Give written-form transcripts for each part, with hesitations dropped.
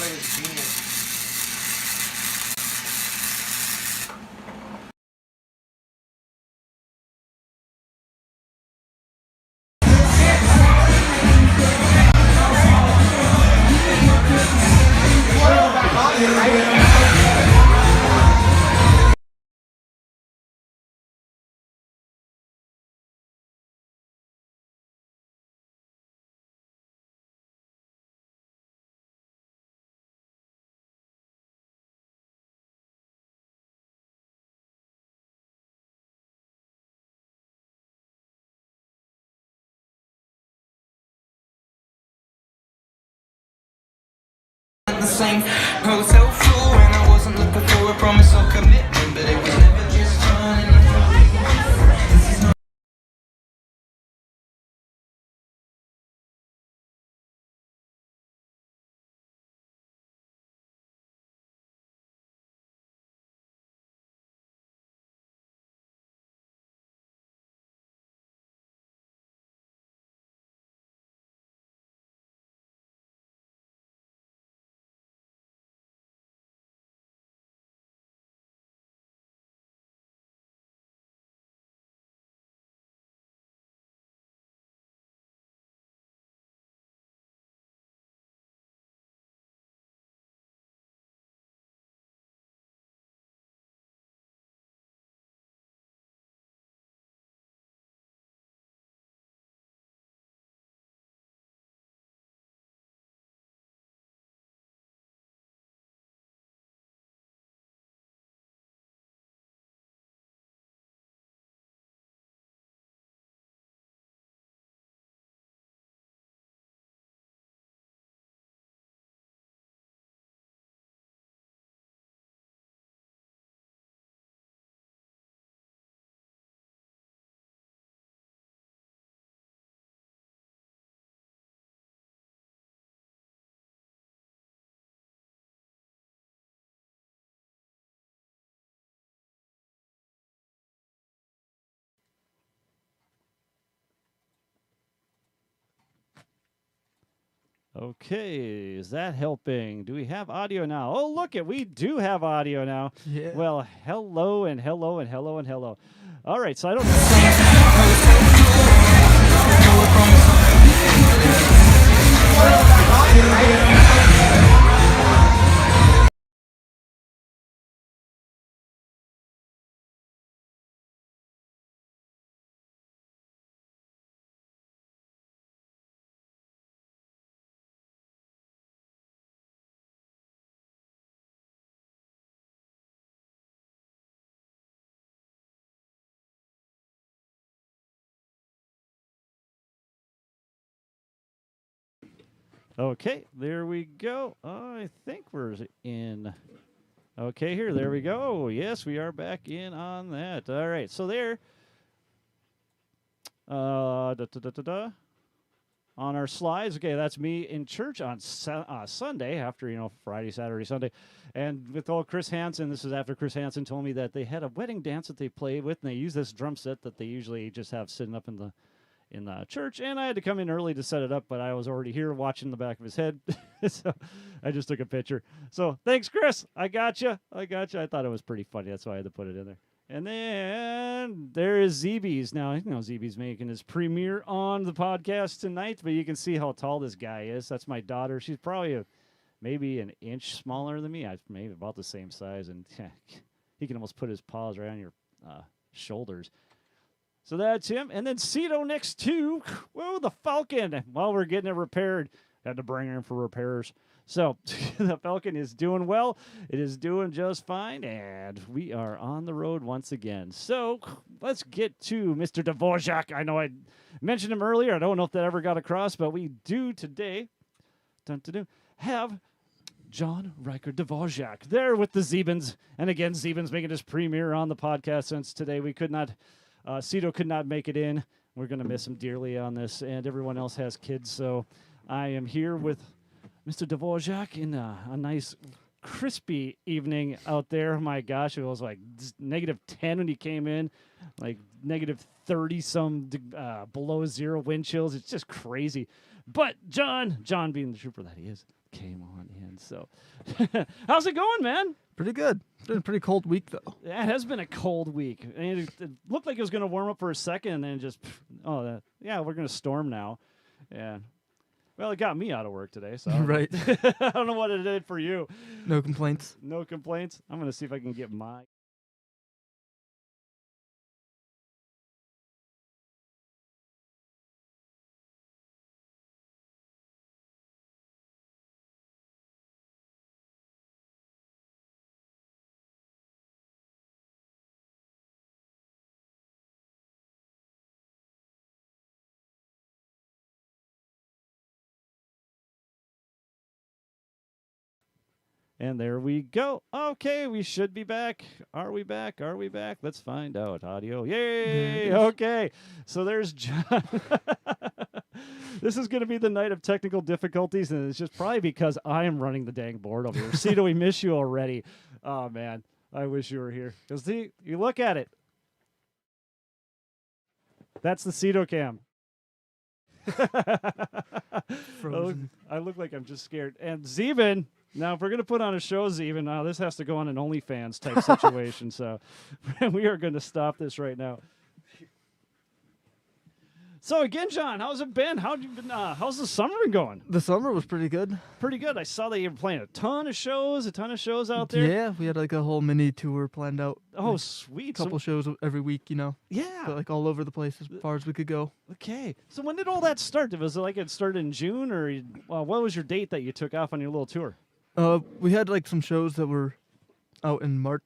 thought it was genius. The same hotel floor, and I wasn't looking for a promise or commitment, but it was never just fun. Okay, is that helping? Do we have audio now? Oh, look it, we do have audio now. Yeah. Well, hello and hello and hello and hello. All right, so I don't Okay, there we go. I think we're in. Okay, there we go. Yes, we are back in on that. All right, so there. On our slides, okay, that's me in church on Sunday after, Friday, Saturday, Sunday. And with old Chris Hansen, this is after Chris Hansen told me that they had a wedding dance that they played with, and they use this drum set that they usually just have sitting up in the church, and I had to come in early to set it up, but I was already here watching the back of his head, so I just took a picture. So thanks, Chris. I got you. I thought it was pretty funny. That's why I had to put it in there. And then there is ZB's. Now, ZB's making his premiere on the podcast tonight, but you can see how tall this guy is. That's my daughter. She's probably maybe an inch smaller than me. Maybe about the same size, and he can almost put his paws right on your shoulders. So that's him. And then Cito next to, the Falcon. While we're getting it repaired, had to bring her in for repairs. So the Falcon is doing well. It is doing just fine. And we are on the road once again. So let's get to Mr. Dvorak. I know I mentioned him earlier. I don't know if that ever got across, but we do today have John Ryker Dvorak there with the Zebans. And again, Zebans making his premiere on the podcast since today we could not. Cito could not make it in. We're going to miss him dearly on this, and everyone else has kids, so I am here with Mr. Dvorak in a nice, crispy evening out there. My gosh, it was like -10 when he came in, like -30-some below zero wind chills. It's just crazy. But John being the trooper that he is, came on in. So, how's it going, man? Pretty good. It's been a pretty cold week, though. Yeah, it has been a cold week. And it looked like it was going to warm up for a second, and then just, we're going to storm now. Yeah. Well, it got me out of work today, so Right. I don't know what it did for you. No complaints. No complaints. I'm going to see if I can get my. And there we go. Okay, we should be back. Are we back? Are we back? Let's find out. Audio. Yay! Okay. So there's John. This is going to be the night of technical difficulties, and it's just probably because I am running the dang board over here. Cito, we miss you already. Oh, man. I wish you were here. Because you look at it. That's the Cito cam. Frozen. I look like I'm just scared. And Zeben. Now, if we're going to put on a show, Zeben, now this has to go on an OnlyFans type situation. So we are going to stop this right now. So again, John, how's it been? How's the summer been going? The summer was pretty good. Pretty good. I saw that you were playing a ton of shows out there. Yeah, we had like a whole mini tour planned out. Oh, like, sweet. Couple shows every week, Yeah. So, like all over the place as far as we could go. Okay. So when did all that start? Was it like it started in June, or what was your date that you took off on your little tour? We had like some shows that were out in March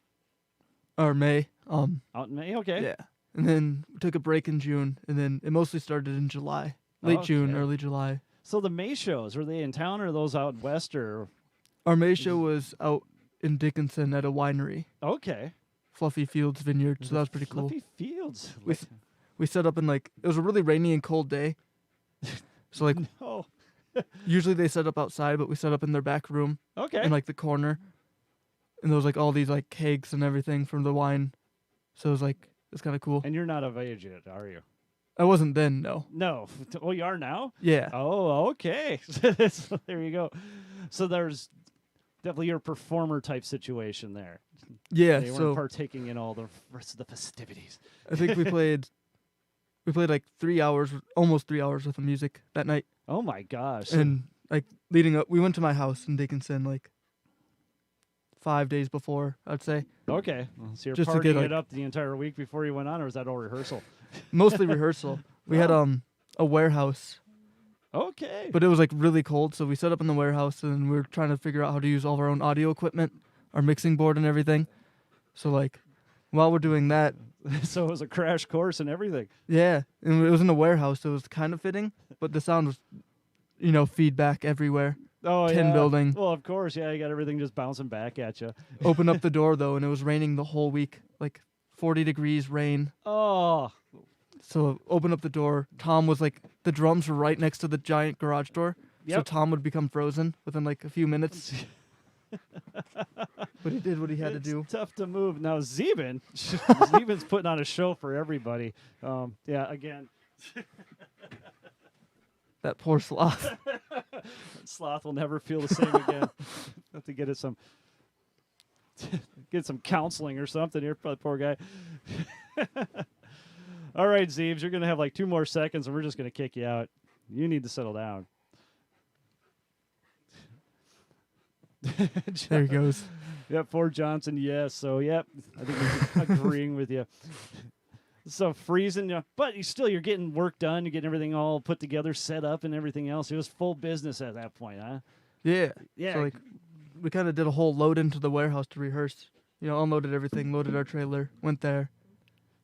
or May. Out in May, okay. Yeah. And then we took a break in June, and then it mostly started in July. Late June, early July. So the May shows, were they in town or those out west or? Our May show was out in Dickinson at a winery. Okay. Fluffy Fields Vineyard, so that was pretty cool. Fluffy Fields. We set up in it was a really rainy and cold day. So like No. usually they set up outside, but we set up in their back room. Okay. In like the corner. And there was like all these like kegs and everything from the wine. So it was like, it's kind of cool. And you're not of age yet, are you? I wasn't then, no. No. Oh, you are now? Yeah. Oh, okay. So there you go. So there's definitely your performer type situation there. Yeah, They weren't partaking in all the rest of the festivities. I think we played like 3 hours, almost 3 hours worth of music that night. Oh my gosh. And like leading up, we went to my house in Dickinson like 5 days before, I'd say. Okay. So you're Just to partying get, like- it up the entire week before you went on, or was that all rehearsal? Mostly rehearsal. We had a warehouse, Okay. but it was like really cold, so we set up in the warehouse and we were trying to figure out how to use all of our own audio equipment, our mixing board and everything. So like while we're doing that, So it was a crash course and everything. yeah, and it was in a warehouse, so it was kind of fitting, but the sound was, feedback everywhere. Oh, Tin yeah. building. Well, of course, yeah. You got everything just bouncing back at you. Open up the door though, and it was raining the whole week, like 40 degrees rain. Oh, So open up the door. Tom was like, the drums were right next to the giant garage door. So Yep. Tom would become frozen within like a few minutes. But he did what he had to it's do. tough to move. Now, Zeben's putting on a show for everybody. Yeah, again, That poor sloth. Sloth will never feel the same again. Have to get it some counseling or something here for the poor guy. All right, Zeebs, you're going to have like 2 more seconds, and we're just going to kick you out. You need to settle down. There he goes. Yep, Ford Johnson, yes. So, yep, I think we're agreeing with you. So freezing, but you're getting work done. You're getting everything all put together, set up, and everything else. It was full business at that point, huh? Yeah. Yeah. So like, we kind of did a whole load into the warehouse to rehearse. Unloaded everything, loaded our trailer, went there,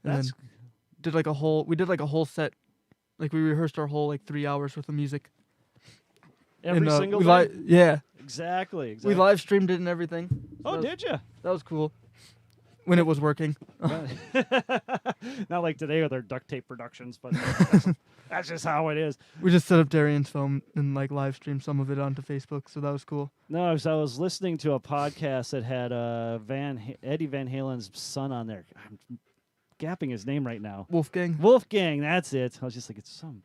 and That's then did like a whole set. Like we rehearsed our whole like 3 hours worth of music. every And, single we day. yeah. Exactly. We live streamed it and everything. So Oh, did you? that was cool. When it was working. Not like today with our duct tape productions, but that's just how it is. We just set up Darian's phone and like live streamed some of it onto Facebook, so that was cool. No, so I was listening to a podcast that had Eddie Van Halen's son on there. I'm gapping his name right now. Wolfgang. Wolfgang, that's it. I was just like, it's some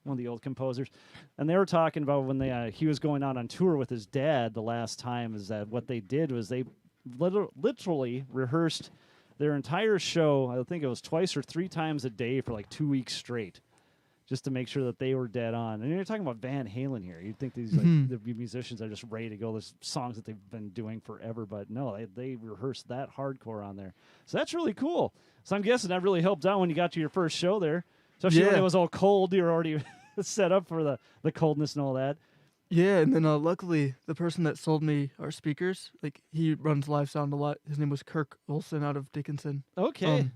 one of the old composers, and they were talking about when he was going out on tour with his dad the last time. Is that what they did was they literally rehearsed their entire show. I think it was twice or three times a day for like 2 weeks straight, just to make sure that they were dead on. And you're talking about Van Halen here. You'd think these like the musicians are just ready to go. There's songs that they've been doing forever, but no, they rehearsed that hardcore on there. So that's really cool. So I'm guessing that really helped out when you got to your first show there. Especially when it was all cold. You were already set up for the coldness and all that. Yeah, and then luckily the person that sold me our speakers, like he runs live sound a lot. His name was Kirk Olson out of Dickinson. Okay.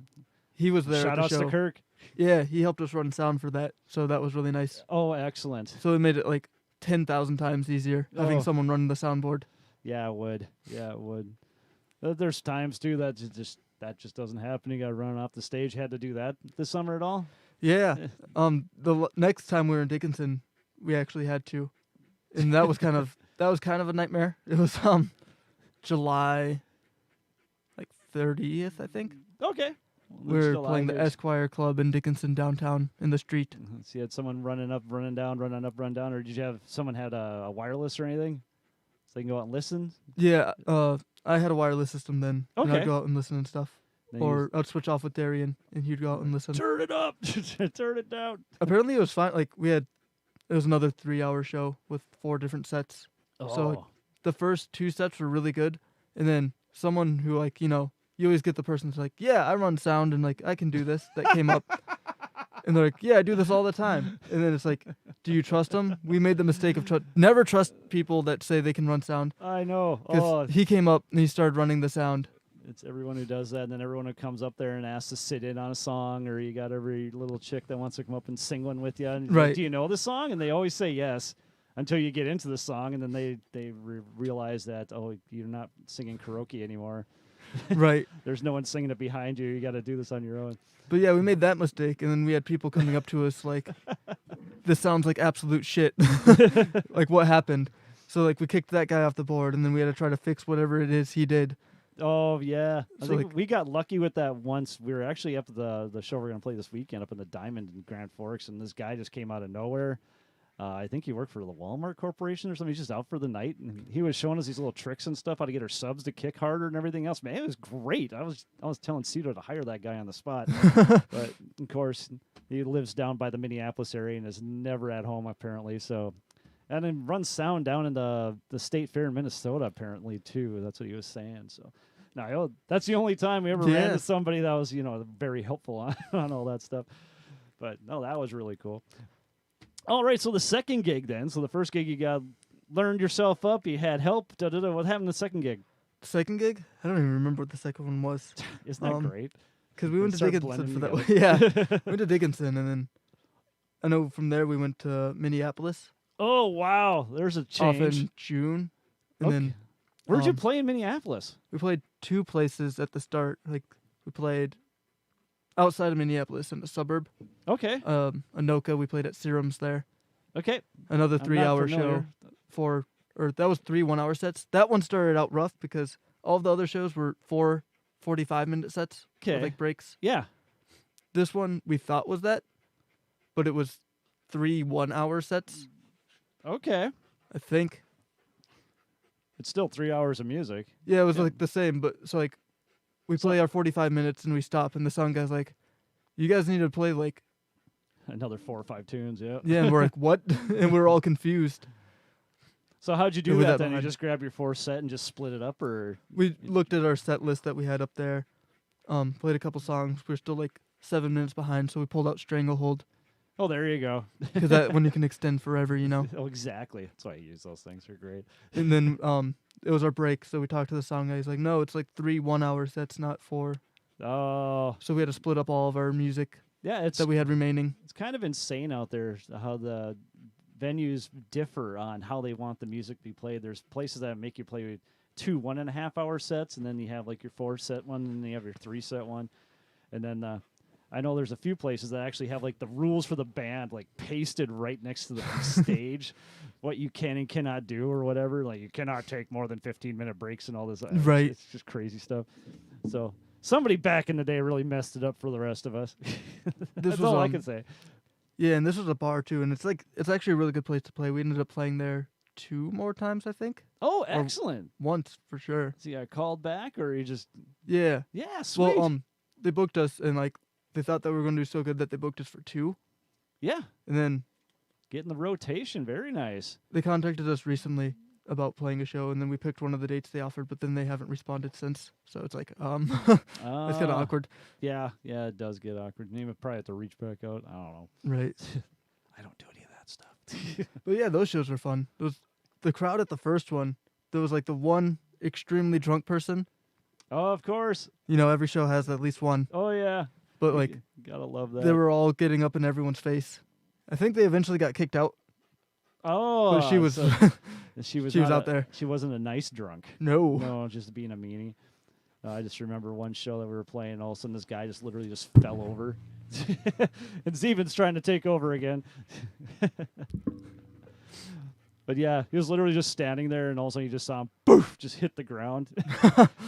He was there. Shout at outs the show. to Kirk. Yeah, he helped us run sound for that, so that was really nice. Oh, excellent. So it made it like 10,000 times easier having someone run the soundboard. Yeah, it would. Yeah, it would. There's times too that just doesn't happen. You got to run off the stage. Had to do that this summer at all? Yeah. The next time we were in Dickinson, we actually had to, and that was kind of a nightmare. It was July, like 30th, I think. Okay. We were playing the Esquire Club in Dickinson downtown in the street. So you had someone running up, running down, or did you have someone had a wireless or anything, so they can go out and listen? Yeah. I had a wireless system then. And Okay. I'd go out and listen and stuff. Or I'd switch off with Darian, and he'd go out and listen. Turn it up, turn it down. Apparently, it was fine. Like it was another 3-hour show with 4 different sets. Oh. So like, the first 2 sets were really good, and then someone who you always get the person that's like, yeah, I run sound and like I can do this. That came up, and they're like, yeah, I do this all the time. And then it's like, do you trust them? We made the mistake of never trust people that say they can run sound. I know. 'Cause he came up and he started running the sound. It's everyone who does that, and then everyone who comes up there and asks to sit in on a song, or you got every little chick that wants to come up and sing one with you. And you're like, Right. do you know the song? And they always say yes until you get into the song, and then they realize that, you're not singing karaoke anymore. Right. There's no one singing it behind you. You got to do this on your own. But yeah, we made that mistake, and then we had people coming up to us like, this sounds like absolute shit. Like, what happened? So, like, we kicked that guy off the board, and then we had to try to fix whatever it is he did. Oh, yeah. I So, think we got lucky with that once. We were actually up at the show we're going to play this weekend up in the Diamond in Grand Forks, and this guy just came out of nowhere. I think he worked for the Walmart Corporation or something. He's just out for the night, and he was showing us these little tricks and stuff, how to get our subs to kick harder and everything else. Man, it was great. I was telling Cito to hire that guy on the spot. But, of course, he lives down by the Minneapolis area and is never at home, apparently. So, and then runs sound down in the State Fair in Minnesota, apparently, too. That's what he was saying. So, no, that's the only time we ever ran into somebody that was, very helpful on all that stuff. But, no, that was really cool. All right, so the second gig then. So the first gig you learned yourself up, you had help. What happened the second gig? The second gig? I don't even remember what the second one was. Isn't that great? Because we went to Start Dickinson for that one. blending Yeah, we went to Dickinson, and then I know from there we went to Minneapolis. Oh, wow. There's a Off change. in June. And then Where'd you play in Minneapolis? we played 2 places at the start. Like, we played outside of Minneapolis in a suburb. Okay. Anoka, we played at Serum's there. Okay. Another I'm not 3-hour show. familiar. That was 3 1-hour sets. That one started out rough because all of the other shows were 4 45-minute sets. Okay. With, like, breaks. Yeah. This one we thought was that, but it was 3 1-hour sets, Okay. I think. It's still 3 hours of music. Yeah, it was like the same, but so like we play our 45 minutes and we stop, and the sound guy's like, you guys need to play like Another 4 or 5 tunes, yeah. and we're like, what? And we're all confused. So how'd you do Yeah, with that that then? You behind- just grab your 4 set and just split it up, or? We looked at our set list that we had up there, played a couple songs. We were still like 7 minutes behind, so we pulled out Stranglehold Oh, there you go. because that one you can extend forever, you know. Oh, exactly. That's why I use those things. They're great. And then it was our break, so we talked to the song guy. He's like, no, it's like 3 1-hour sets, not 4. Oh, So we had to split up all of our music yeah. It's that we had remaining. it's kind of insane out there how the venues differ on how they want the music to be played. There's places that make you play 2 1.5-hour sets, and then you have like your 4 set one, and then you have your 3 set one, and then I know there's a few places that actually have like the rules for the band like pasted right next to the stage, what you can and cannot do or whatever. Like you cannot take more than 15-minute breaks and all this. Right. It's just crazy stuff. So somebody back in the day really messed it up for the rest of us. That's was, all I can say. Yeah, and this was a bar too, and it's actually a really good place to play. We ended up playing there 2 more times, I think. Oh, excellent. Once for sure. So you got called back, or you just Yeah. yeah, sweet. Well, they booked us, and like they thought that we were going to do so good that they booked us for 2, yeah, and then getting the rotation, very nice. they contacted us recently about playing a show, and then we picked one of the dates they offered, but then they haven't responded since. So it's like, it's kind of awkward. Yeah, it does get awkward. You would probably have to reach back out. I don't know. Right. I don't do any of that stuff. But yeah, those shows were fun. The crowd at the first one, there was like the one extremely drunk person. Oh, of course. You know, every show has at least one. Oh, yeah. But like, You gotta love that. they were all getting up in everyone's face. I think they eventually got kicked out. Oh, But she was she was she was not out there. She wasn't a nice drunk. No. No, just being a meanie. I just remember one show that we were playing, all of a sudden this guy just literally just fell over. And Steven's trying to take over again. But yeah, he was literally just standing there, and all of a sudden you just saw him, poof, just hit the ground.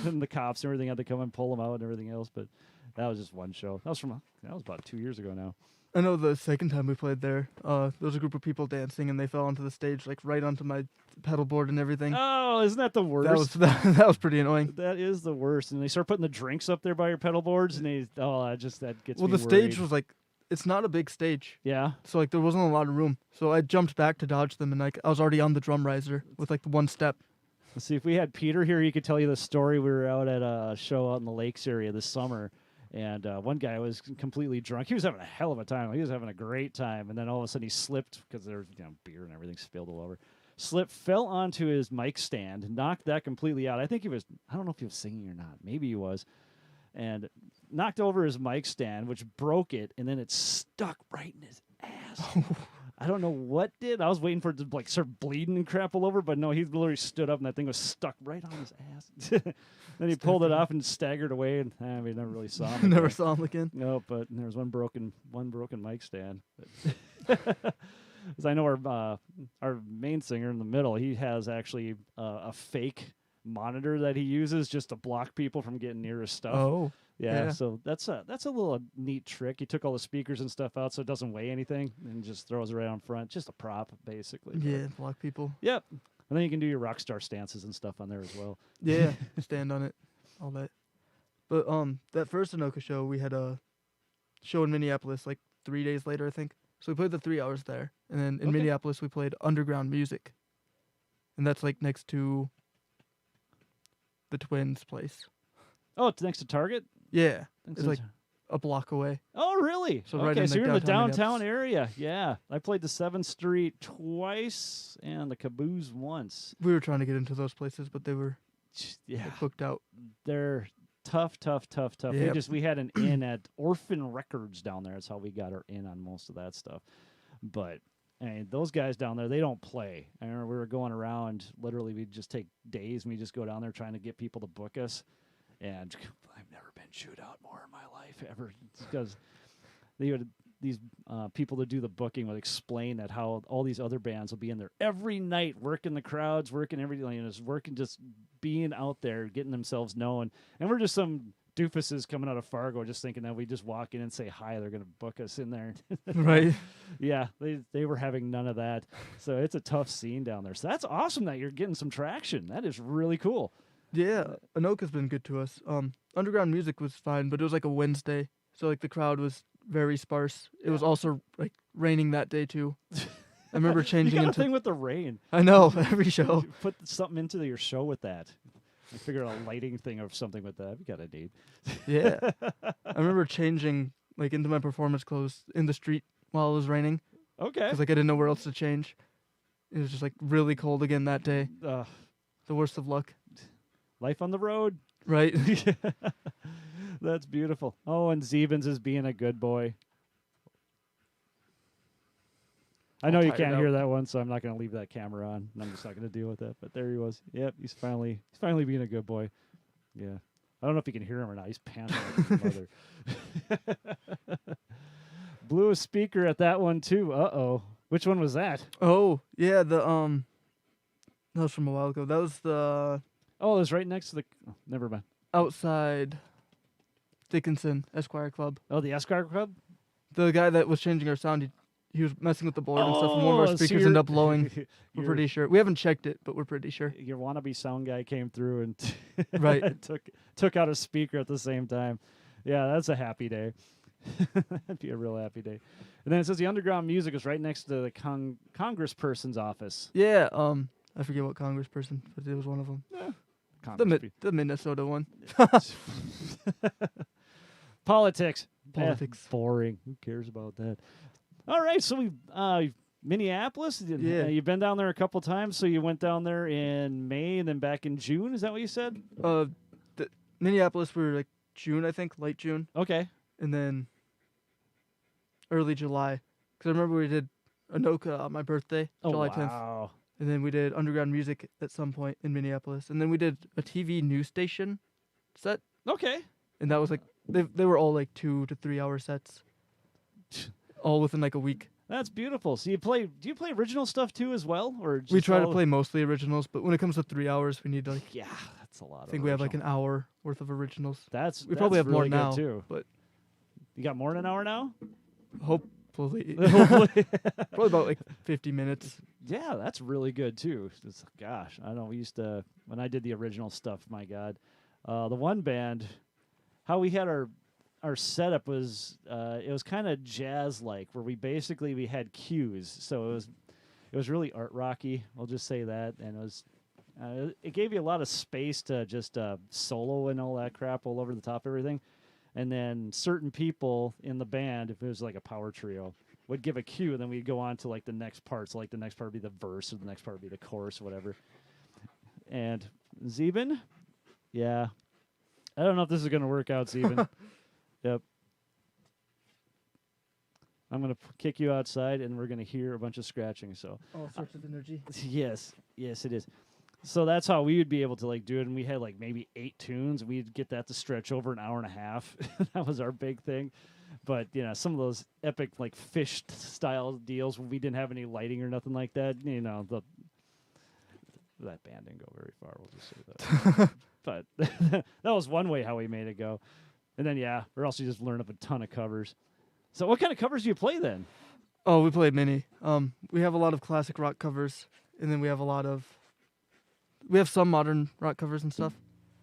And the cops and everything had to come and pull him out and everything else. But that was just one show. That was about 2 years ago now. I know the second time we played there, there was a group of people dancing, and they fell onto the stage, like right onto my pedal board and everything. Oh, isn't that the worst? That was pretty annoying. That is the worst. And they start putting the drinks up there by your pedal boards, and that gets Well, me the stage worried. was like, it's not a big stage. Yeah. So like there wasn't a lot of room. So I jumped back to dodge them, and like I was already on the drum riser with like the one step. Let's see, if we had Peter here, he could tell you the story. We were out at a show out in the Lakes area this summer, and one guy was completely drunk. He was having a hell of a time. He was having a great time, and then all of a sudden he slipped because there was beer and everything spilled all over. Slipped, fell onto his mic stand, knocked that completely out. I don't know if he was singing or not. Maybe he was. And knocked over his mic stand, which broke it, and then it stuck right in his ass. I don't know what did. I was waiting for it to like start bleeding and crap all over, but no, he literally stood up and that thing was stuck right on his ass. Then he pulled it off and staggered away, and we never really saw him. Never saw him again. No, but there was one broken mic stand. 'Cause I know our main singer in the middle, he has actually a fake monitor that he uses just to block people from getting near his stuff. Oh. Yeah, so that's a little neat trick. He took all the speakers and stuff out so it doesn't weigh anything and just throws it right on front. Just a prop, basically. Yeah, block people. Yep. And then you can do your rock star stances and stuff on there as well. Yeah, stand on it, all that. But that first Anoka show, we had a show in Minneapolis like 3 days later, I think. So we played the 3 hours there, and then in Minneapolis we played Underground Music, and that's like next to the Twins' place. Oh, it's next to Target? Yeah, It's it's like a block away. Oh, really? So okay, right in so the you're in the downtown downtown Minneapolis. area. Yeah. I played the 7th Street twice and the Caboose once. We were trying to get into those places, but they were Yeah. booked out. They're tough. Yep. We had an in at Orphan Records down there. That's how we got our in on most of that stuff. But I mean, those guys down there, they don't play. I remember we were going around, literally we'd just take days and we just go down there trying to get people to book us. And I've never been chewed out more in my life ever, because these people that do the booking would explain that how all these other bands will be in there every night, working the crowds, working everything, and just working, just being out there, getting themselves known. And we're just some doofuses coming out of Fargo, just thinking that we just walk in and say hi, they're going to book us in there. Right. Yeah, they were having none of that. So it's a tough scene down there. So that's awesome that you're getting some traction. That is really cool. Yeah, Anoka's been good to us. Underground Music was fine, but it was like a Wednesday, so like the crowd was very sparse. It was also like raining that day too. I remember changing you got into a thing with the rain. I know, every show. You put something into your show with that. I figure out a lighting thing or something with that. We got a need. Yeah. I remember changing like into my performance clothes in the street while it was raining, Okay. because like I didn't know where else to change. It was just like really cold again that day. Uh, The worst of luck. life on the road. Right. That's beautiful. Oh, and Zevens is being a good boy. I know you tired can't out. hear that one, so I'm not going to leave that camera on. And I'm just not going to deal with that. But there he was. Yep, he's finally being a good boy. Yeah. I don't know if you can hear him or not. He's panting like his mother. Blew a speaker at that one too. Uh-oh. Which one was that? Oh, yeah, that was from a while ago. That was the Oh, it was right next to the... Oh, never mind. outside Dickinson Esquire Club. Oh, the Esquire Club? The guy that was changing our sound, he was messing with the board and stuff, and one of Oh, our so speakers you're- ended up blowing. We're you're- pretty sure. We haven't checked it, but we're pretty sure. Your wannabe sound guy came through and Right. took out a speaker at the same time. Yeah, that's a happy day. That'd be a real happy day. And then it says the underground music is right next to the congressperson's office. Yeah. I forget what congressperson, but it was one of them. The Minnesota one. Politics. Politics. Boring. Who cares about that? All right, so we Minneapolis. Yeah. You've been down there a couple times. So you went down there in May and then back in June. Is that what you said? Minneapolis, we were like June, I think, late June, Okay. and then early July. Because I remember we did Anoka on my birthday, Oh, July 10th. wow. And then we did underground music at some point in Minneapolis. And then we did a TV news station set. Okay. And that was like, they were all like 2 to 3 hour sets. All within like a week. That's beautiful. So do you play original stuff too as well? Or just We try to all- play mostly originals, but when it comes to 3 hours, we need like, Yeah, that's a lot. I think we have like an hour worth of originals. We probably have more really good now, too. but You got more than an hour now? hopefully. Hopefully. Probably about like 50 minutes. Yeah, that's really good too. Gosh, I know we used to when I did the original stuff. My God, the one band, how we had our setup was it was kind of jazz like, where we had cues, so it was really art rocky. I'll just say that, and it gave you a lot of space to just solo and all that crap all over the top of everything. And then certain people in the band, if it was like a power trio, would give a cue, and then we'd go on to like the next part. So like the next part would be the verse, or the next part would be the chorus, or whatever. And Zeben, yeah, I don't know if this is gonna work out, Zeben. Yep. I'm gonna kick you outside, and we're gonna hear a bunch of scratching. So All sorts of energy. yes, it is. So that's how we would be able to like do it, and we had like maybe 8 tunes. We'd get that to stretch over an hour and a half. That was our big thing. But some of those epic like Fish style deals when we didn't have any lighting or nothing like that. That band didn't go very far. We'll just say that. But that was one way how we made it go. And then or else you just learn up a ton of covers. So what kind of covers do you play then? Oh, we play many. We have a lot of classic rock covers, and then we have some modern rock covers and stuff.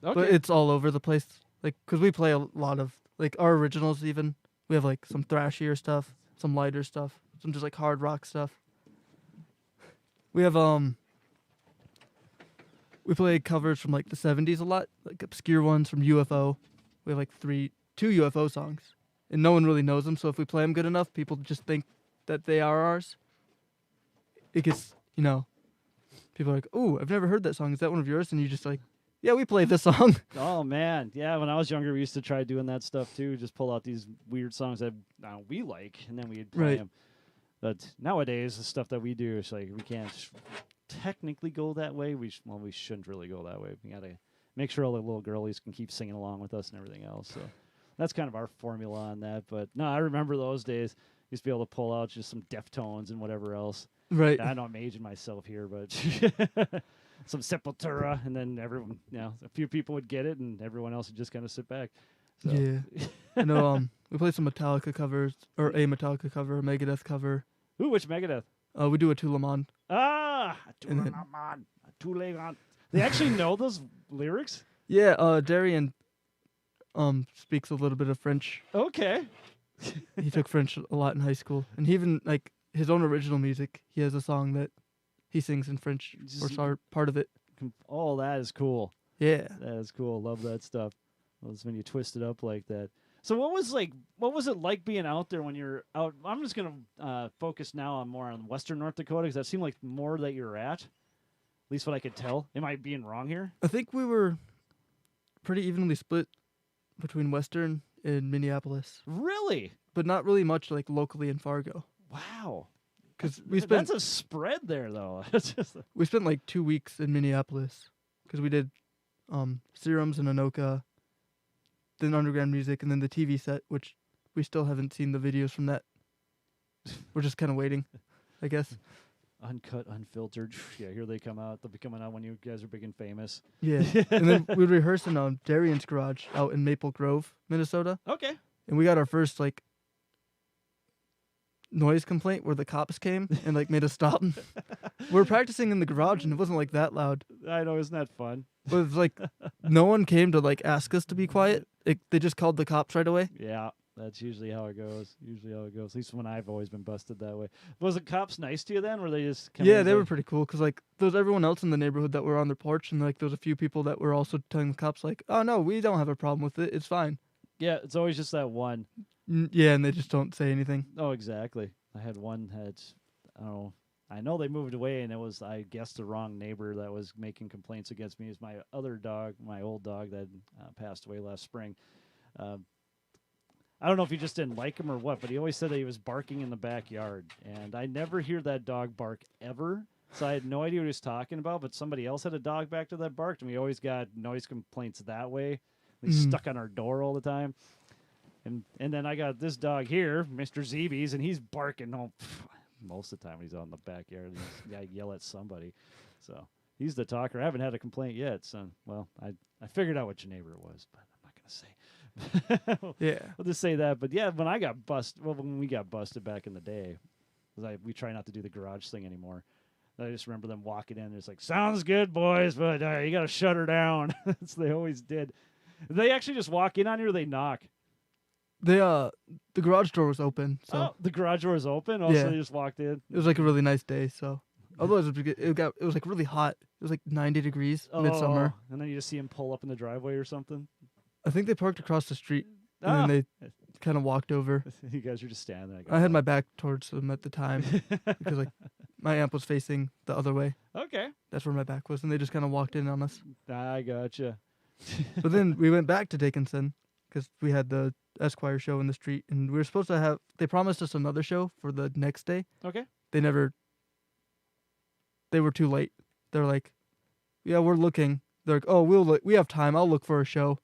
Okay. But it's all over the place. Like, because we play a lot of, like, our originals even. We have, like, some thrashier stuff, some lighter stuff, some just, like, hard rock stuff. We have, we play covers from, like, the 70s a lot, like, obscure ones from UFO. We have, like, 2 UFO songs. And no one really knows them, so if we play them good enough, people just think that they are ours. It gets, people are like, "Ooh, I've never heard that song. Is that one of yours?" And you just like, "Yeah, we played this song." Oh man, yeah. When I was younger, we used to try doing that stuff too. Just pull out these weird songs that we like, and then we'd play Right. them. But nowadays, the stuff that we do is like we can't technically go that way. We shouldn't really go that way. We gotta make sure all the little girlies can keep singing along with us and everything else. So that's kind of our formula on that. But no, I remember those days. Used to be able to pull out just some Deftones and whatever else. Right. I know I'm aging myself here, but some Sepultura, and then everyone, a few people would get it, and everyone else would just kind of sit back. So. Yeah. I know. We play some Metallica covers, or a Metallica cover, a Megadeth cover. Ooh, which Megadeth? We do a Tulamon. Ah, And then- Tulamon. They actually know those lyrics? Yeah. Darian speaks a little bit of French. Okay. He took French a lot in high school, and he even like his own original music. He has a song that he sings in French, or part of it. Oh, that is cool. Yeah. That is cool. Love that stuff. That's when you twist it up like that. So what was it like being out there when you're out? I'm just gonna focus now more on Western North Dakota, because that seemed like more that you're at least what I could tell. Am I being wrong here? I think we were pretty evenly split between Western and Minneapolis, Really? but not really much like locally in Fargo. Wow. Because we spent That's a spread there, though. It's just we spent like 2 weeks in Minneapolis because we did Serums and Anoka, then underground music, and then the TV set, which we still haven't seen the videos from that. We're just kind of waiting, I guess. uncut, unfiltered. Yeah, here they come out. They'll be coming out when you guys are big and famous. Yeah. And then we'd rehearse in Darian's garage out in Maple Grove, Minnesota. Okay. And we got our first like noise complaint where the cops came and like made us stop. We were practicing in the garage and it wasn't like that loud. I know, isn't that fun? But it's like no one came to like ask us to be quiet. They just called the cops right away. Yeah, that's usually how it goes. At least when I've always been busted that way. Was the cops nice to you then? Were they just Yeah, they were pretty cool because like there was everyone else in the neighborhood that were on their porch, and like there was a few people that were also telling the cops like, "Oh no, we don't have a problem with it. It's fine." Yeah, it's always just that one. Yeah, and they just don't say anything. Oh, exactly. I had one I don't know. I know they moved away, and it was, I guess, the wrong neighbor that was making complaints against me. It was my other dog, my old dog that passed away last spring. I don't know if he just didn't like him or what, but he always said that he was barking in the backyard. And I never hear that dog bark ever, so I had no idea what he was talking about, but somebody else had a dog back there that barked, and we always got noise complaints that way. They stuck on our door all the time. And then I got this dog here, Mr. Zeebies, and he's barking most of the time when he's out in the backyard. I yell at somebody. So he's the talker. I haven't had a complaint yet. So, well, I figured out which neighbor it was, but I'm not going to say. Yeah. I'll just say that. But, yeah, when we got busted back in the day, we try not to do the garage thing anymore. I just remember them walking in, and it's like, sounds good, boys, but you got to shut her down. That's what they always did. Did they actually just walk in on you, or they knock? The garage door was open, so Oh, the garage door was open. Also, Yeah. they just walked in. it was like a really nice day. So otherwise it was like really hot. It was like 90 degrees midsummer. And then you just see him pull up in the driveway or something. I think they parked across the street and then they kind of walked over. You guys are just standing there. I had my back towards them at the time because like my amp was facing the other way. Okay. That's where my back was, and they just kind of walked in on us. I gotcha. But then we went back to Dickinson because we had the Esquire show in the street, and we were supposed to have. They promised us another show for the next day. Okay. They never. They were too late. They're like, "Yeah, we're looking." They're like, "Oh, we have time. I'll look for a show."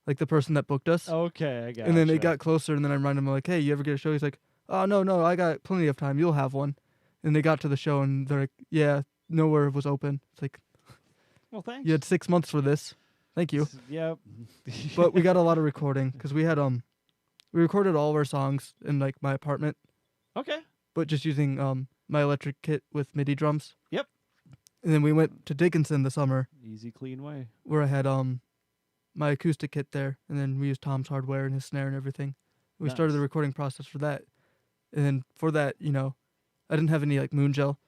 Like the person that booked us. Okay, I gotcha. And then it got closer, and then I reminded him like, "Hey, you ever get a show?" He's like, "Oh no, I got plenty of time. You'll have one." And they got to the show, and they're like, "Yeah, nowhere was open." It's like, well, thanks. you had 6 months for this. Thank you. Yep. But we got a lot of recording because we had we recorded all of our songs in like my apartment, Okay. but just using my electric kit with MIDI drums. Yep. And then we went to Dickinson this summer Easy, clean way. where I had my acoustic kit there, and then we used Tom's hardware and his snare and everything. We started the Nice. recording process for that, and then for that, I didn't have any like moon gel,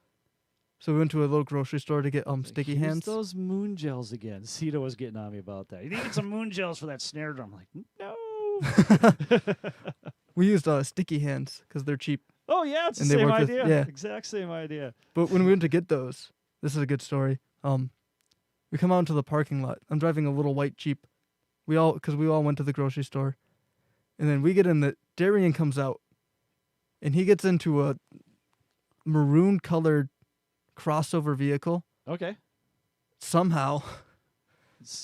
so we went to a little grocery store to get sticky Here's hands. those moon gels again. Cito was getting on me about that. You need some moon gels for that snare drum. I'm like, no. We used sticky hands because they're cheap. Oh, yeah, it's the And they same work with- idea. yeah. Exact same idea. But when we went to get those, this is a good story. We come out into the parking lot. I'm driving a little white Jeep. Because we all went to the grocery store, and then we get in. Darian comes out, and he gets into a maroon-colored crossover vehicle Okay. somehow.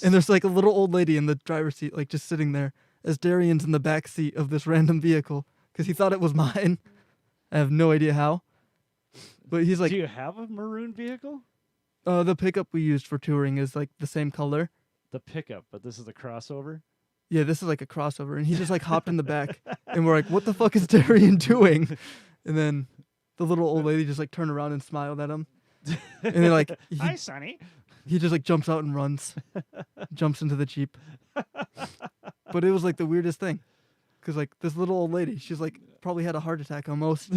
And there's like a little old lady in the driver's seat, like just sitting there, as Darian's in the back seat of this random vehicle because he thought it was mine. I have no idea how, but he's like, do you have a maroon vehicle? the pickup we used for touring is like the same color. The pickup, but this is the crossover? Yeah, this is like a crossover, and he just like hopped in the back, and we're like, "What the fuck is Darian doing?" And then the little old lady just like turned around and smiled at him, and then like Hi, Sonny. he just like jumps out and runs, jumps into the Jeep. But it was like the weirdest thing, because like this little old lady, she's like probably had a heart attack almost.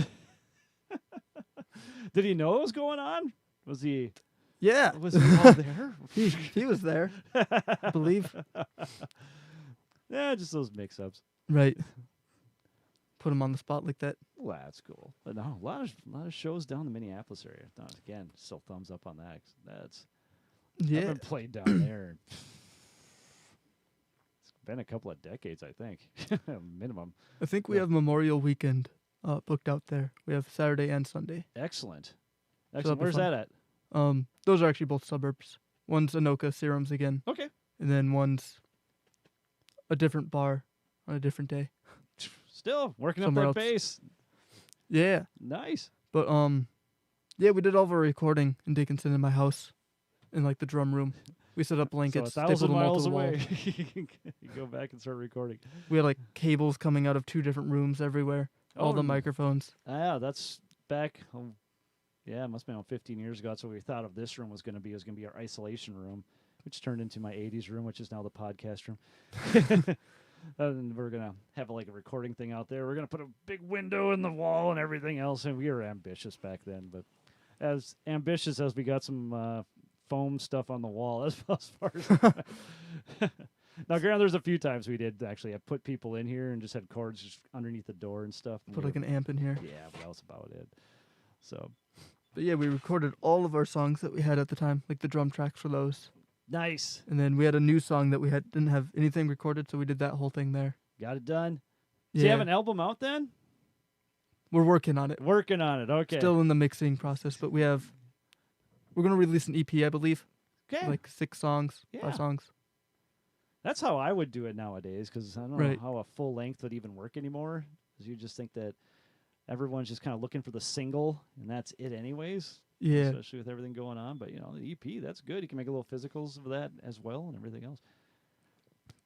Did he know what was going on? Was he Yeah, all there? he was there, I believe. Yeah, just those mix-ups. Right. Put him on the spot like that. Well, that's cool. But no, a lot of shows down the Minneapolis area. No, again, still thumbs up on that. 'Cause that's I've Yeah. been played down there. It's been a couple of decades, I think, minimum. I think we have Memorial Weekend booked out there. We have Saturday and Sunday. Excellent. that'll Excellent. be Where's fun. that at? Those are actually both suburbs. One's Anoka Serums again, Okay. and then one's a different bar on a different day. Still working Somewhere up that else. bass. Yeah, Nice. but yeah, we did all of our recording in Dickinson in my house, in like the drum room. We set up blankets, So stapled 1,000 them all to miles the wall. away. You go back and start recording. We had like cables coming out of 2 different rooms everywhere. all the microphones. Yeah, that's back. Yeah, it must have been 15 years ago. That's what we thought of this room was going to be. It was going to be our isolation room, which turned into my 80s room, which is now the podcast room. And we're going to have like a recording thing out there. We're going to put a big window in the wall and everything else. And we were ambitious back then, but as ambitious as we got some foam stuff on the wall as far as now, granted, there's a few times we did actually have put people in here and just had cords just underneath the door and stuff. Put like an amp in here. Yeah, but that was about it. So, but yeah, we recorded all of our songs that we had at the time, like the drum tracks for those. nice. And then we had a new song that we didn't have anything recorded, so we did that whole thing there. Got it done. Yeah. Do you have an album out then? We're working on it. Working on it. Okay. Still in the mixing process, but we're gonna release an EP, I believe. Okay. Like 6 songs, Yeah. 5 songs. That's how I would do it nowadays, because I don't Right. know how a full length would even work anymore. Because you just think that everyone's just kind of looking for the single, and that's it anyways. Yeah. Especially with everything going on. But, the EP, that's good. You can make a little physicals of that as well and everything else.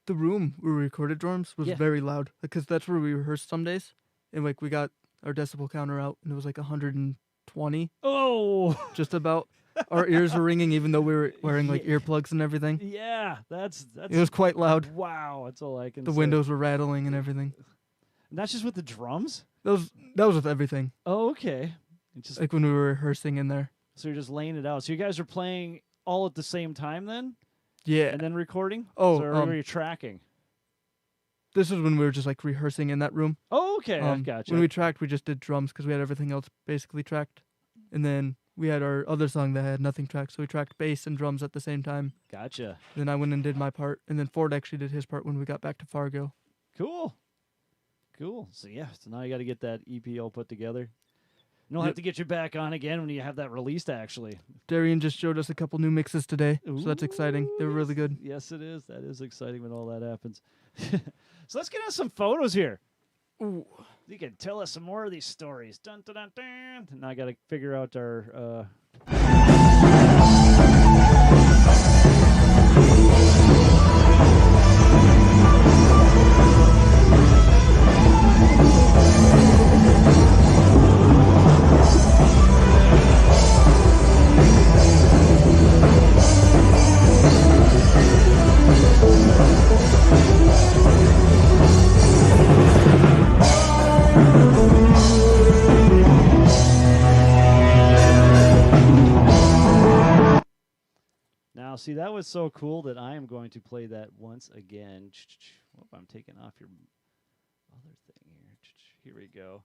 The room where we recorded drums was Yeah. very loud because that's where we rehearsed some days, and like we got our decibel counter out, and it was like 120, Oh! just about. Our ears were ringing, even though we were wearing like earplugs and everything. Yeah, that's It was quite loud. wow. That's all I can The say. windows were rattling and everything. And that's just with the drums? That was with everything. Oh, okay. It's just Like when we were rehearsing in there. so you're just laying it out. So you guys are playing all at the same time then? Yeah. And then recording? Oh, or were you tracking? This was when we were just like rehearsing in that room. Oh, okay. I gotcha. When we tracked, we just did drums because we had everything else basically tracked. And then we had our other song that had nothing tracked, so we tracked bass and drums at the same time. Gotcha. Then I went and did my part, and then Ford actually did his part when we got back to Fargo. Cool. So now you got to get that EP all put together. And we'll have Yep. to get you back on again when you have that released, actually. Darian just showed us a couple new mixes today, so that's exciting. They were really good. Yes, it is. That is exciting when all that happens. So let's get on some photos here. Ooh. You can tell us some more of these stories. Dun, dun, dun, dun. And now I got to figure out our... Now, see, that was so cool that I am going to play that once again. Whoop, I'm taking off your other thing here. Here we go.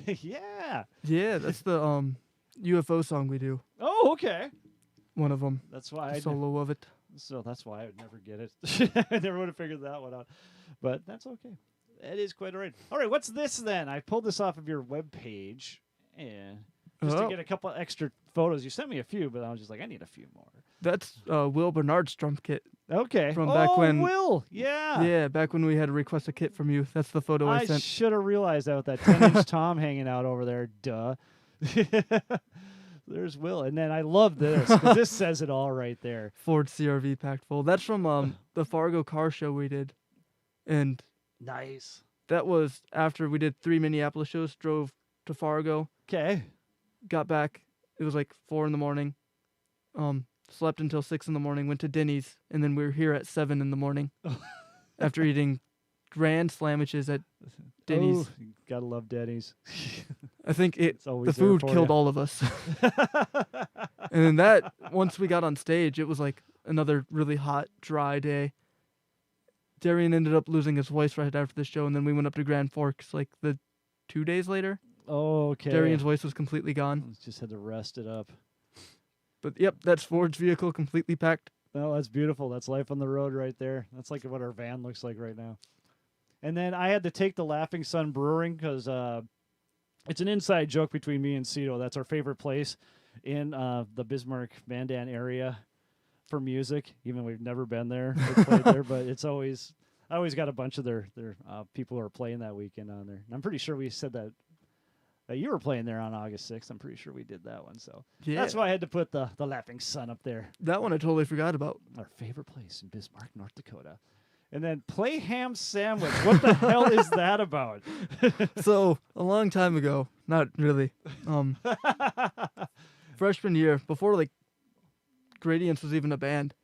Yeah. Yeah, that's the UFO song we do. Oh, okay. One of them. That's why The solo of it. So that's why I would never get it. I never would have figured that one out. But that's okay. That is quite all right. All right, what's this then? I pulled this off of your webpage and just to Oh. get a couple extra photos. You sent me a few, but I was just like, I need a few more. That's Will Bernard's drum kit. Okay. From back when- Will. Yeah. Yeah, back when we had to request a kit from you. That's the photo I I sent. should have realized that with that 10-inch Tom hanging out over there. Duh. There's Will. And then I love this, 'cause this says it all right there. Ford CRV packed full. That's from the Fargo car show we did. And Nice. that was after we did 3 Minneapolis shows, drove to Fargo, Okay. got back. It was like 4 in the morning. Slept until 6 in the morning, went to Denny's, and then we were here at 7 in the morning after eating grand sandwiches at Denny's. Oh, you gotta love Denny's. I think It's always the there food for killed ya. all of us. And then that, once we got on stage, it was like another really hot, dry day. Darian ended up losing his voice right after the show, and then we went up to Grand Forks like the 2 days later. Okay. Darian's voice was completely gone. Just had to rest it up. But yep, that's Ford's vehicle completely packed. Oh, that's beautiful. That's life on the road right there. That's like what our van looks like right now. And then I had to take the Laughing Sun Brewing because it's an inside joke between me and Cito. That's our favorite place in the Bismarck Mandan area for music. Even we've never been there or played there, but it's always I always got a bunch of their people who are playing that weekend on there. And I'm pretty sure we said that you were playing there on August 6th. I'm pretty sure we did that one. So that's why I had to put the Laughing Sun up there. That one I totally forgot about. Our favorite place in Bismarck, North Dakota. And then Play Ham Sandwich. What the hell is that about? So a long time ago, not really, freshman year, before like Gradience was even a band,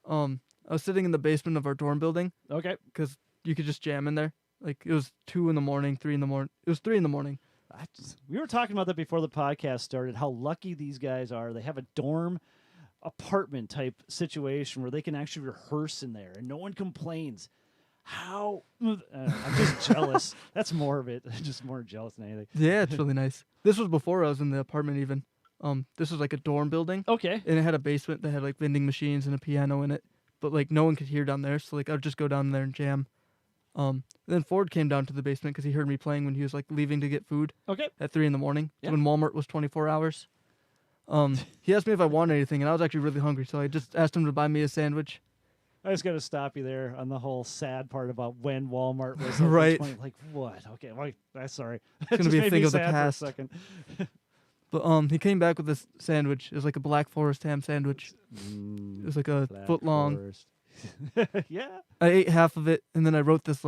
I was sitting in the basement of our dorm building. Okay. Because you could just jam in there. Like it was 2 in the morning, 3 in the morning. It was 3 in the morning. We were talking about that before the podcast started, how lucky these guys are. They have a dorm apartment type situation where they can actually rehearse in there and no one complains. How I'm just jealous. That's more of it. Just more jealous than anything. Yeah, it's really nice. This was before I was in the apartment even. This was like a dorm building. Okay. And it had a basement that had like vending machines and a piano in it. But like no one could hear down there, so like I would just go down there and jam. Then Ford came down to the basement because he heard me playing when he was like leaving to get food. Okay. At 3 in the morning. Yeah. When Walmart was 24 hours. He asked me if I wanted anything, and I was actually really hungry, so I just asked him to buy me a sandwich. I just got to stop you there on the whole sad part about when Walmart was open. Right. Like what? Okay. Well, I'm sorry. It's gonna be a thing of the past. For a second. But he came back with this sandwich. It was like a Black Forest ham sandwich. It was like a foot long. Yeah. I ate half of it, and then I wrote this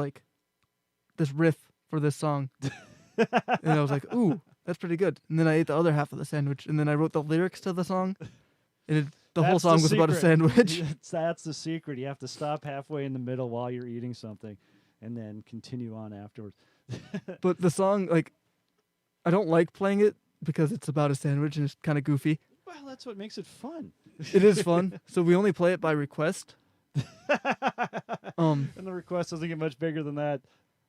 riff for this song. And I was like, ooh, that's pretty good. And then I ate the other half of the sandwich, and then I wrote the lyrics to the song. And the whole song was about a sandwich. That's the secret. You have to stop halfway in the middle while you're eating something, and then continue on afterwards. But the song, like, I don't like playing it because it's about a sandwich and it's kind of goofy. Well, that's what makes it fun. It is fun. So we only play it by request. And the request doesn't get much bigger than that.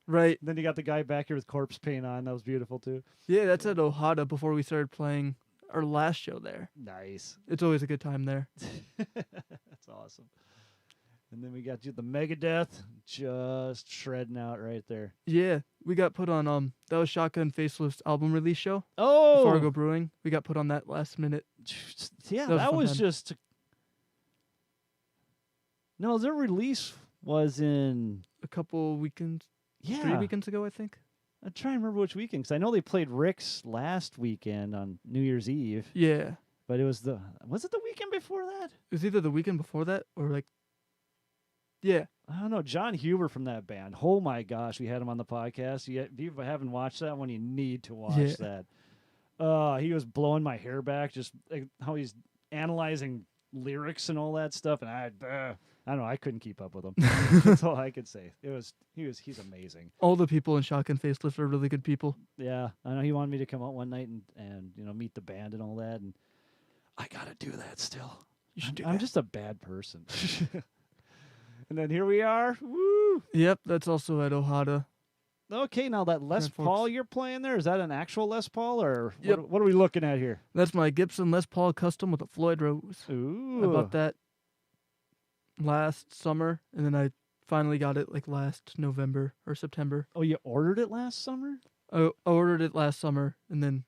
Right. Then you got the guy back here with corpse paint on. That was beautiful, too. Yeah, that's at Ojada before we started playing our last show there. Nice. It's always a good time there. That's awesome. And then we got you the Megadeth just shredding out right there. Yeah, we got put on, that was Shotgun Facelift's album release show. Oh! Fargo Brewing. We got put on that last minute. Yeah, that was just... No, their release was in... A couple weekends. Yeah. 3 weekends ago, I think. I'm trying to remember which weekend, because I know they played Rick's last weekend on New Year's Eve. Yeah. But it was was it the weekend before that? It was either the weekend before that or like, yeah. I don't know. John Huber from that band. Oh my gosh, we had him on the podcast. If you haven't watched that one, you need to watch that. He was blowing my hair back, just like, how he's analyzing lyrics and all that stuff, and I don't know. I couldn't keep up with him. That's all I could say. He's amazing. All the people in Shotgun Facelift are really good people. Yeah, I know he wanted me to come out one night and meet the band and all that, and I gotta do that still. You should I'm just a bad person. And then here we are. Woo! Yep, that's also at Ojada. Okay, now that Les Grand Paul Forks. you're playing there, is that an actual Les Paul, or Yep. what are we looking at here? That's my Gibson Les Paul custom with a Floyd Rose. Ooh. I bought that last summer, and then I finally got it like last November or September. Oh, you ordered it last summer? I ordered it last summer, and then...